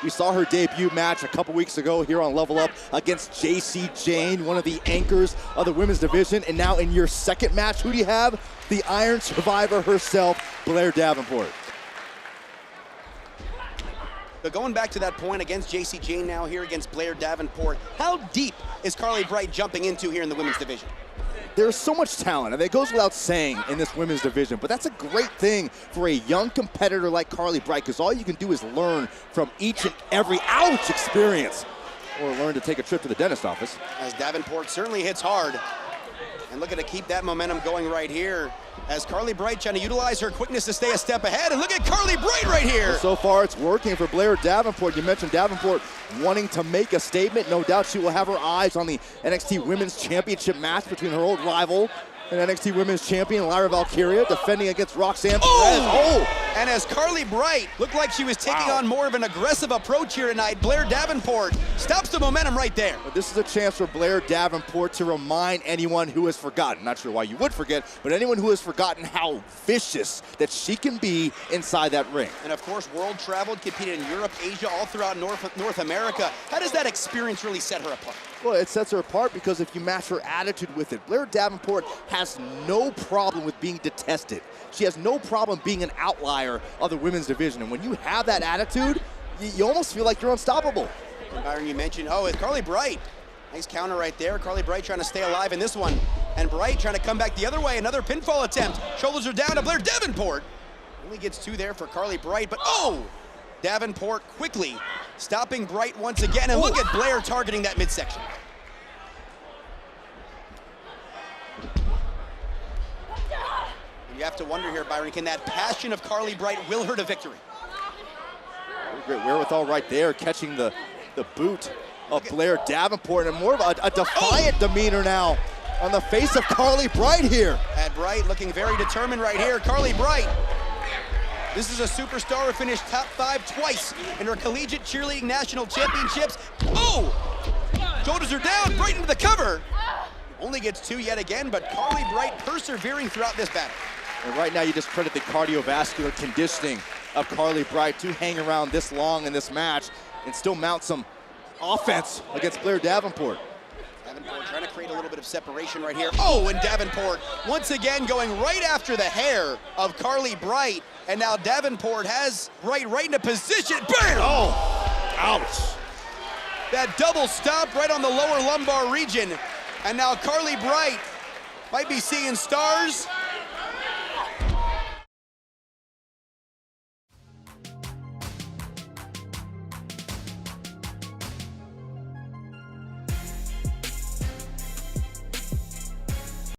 We saw her debut match a couple weeks ago here on Level Up against Jacy Jayne, one of the anchors of the women's division. And now in your second match, who do you have? The Iron Survivor herself, Blair Davenport. But going back to that point against Jacy Jayne now here against Blair Davenport, how deep is Carly Bright jumping into here in the women's division? There's so much talent, and it goes without saying in this women's division, but that's a great thing for a young competitor like Carly Bright, because all you can do is learn from each and every experience, or learn to take a trip to the dentist office. As Davenport certainly hits hard, and looking to keep that momentum going right here, as Carly Bright trying to utilize her quickness to stay a step ahead, and look at Carly Bright right here. Well, so far it's working for Blair Davenport. You mentioned Davenport wanting to make a statement. No doubt she will have her eyes on the NXT Women's Championship match between her old rival and NXT Women's Champion Lyra Valkyria, defending against Roxanne Perez. Oh! And as Carly Bright looked like she was taking on more of an aggressive approach here tonight, Blair Davenport stops the momentum right there. But this is a chance for Blair Davenport to remind anyone who has forgotten, not sure why you would forget, but anyone who has forgotten how vicious that she can be inside that ring. And of course, world traveled, competed in Europe, Asia, all throughout North America. How does that experience really set her apart? Well, it sets her apart because if you match her attitude with it, Blair Davenport has no problem with being detested. She has no problem being an outlier of the women's division. And when you have that attitude, you almost feel like you're unstoppable. And Byron, you mentioned, it's Carly Bright. Nice counter right there. Carly Bright trying to stay alive in this one. And Bright trying to come back the other way. Another pinfall attempt. Shoulders are down to Blair Davenport. Only gets two there for Carly Bright, but Davenport quickly stopping Bright once again. And look at Blair targeting that midsection. You have to wonder here, Byron, can that passion of Carly Bright will her to victory? Great wherewithal right there, catching the boot of Blair Davenport, and more of a defiant demeanor now on the face of Carly Bright here. And Bright looking very determined right here. Carly Bright, this is a superstar who finished top 5 twice in her collegiate cheerleading national championships. Shoulders are down, Bright into the cover. Only gets 2 yet again, but Carly Bright persevering throughout this battle. And right now you just credit the cardiovascular conditioning of Carly Bright to hang around this long in this match and still mount some offense against Blair Davenport. Davenport trying to create a little bit of separation right here. And Davenport once again going right after the hair of Carly Bright. And now Davenport has Bright right into position. Bam! Ouch. That double stomp right on the lower lumbar region. And now Carly Bright might be seeing stars.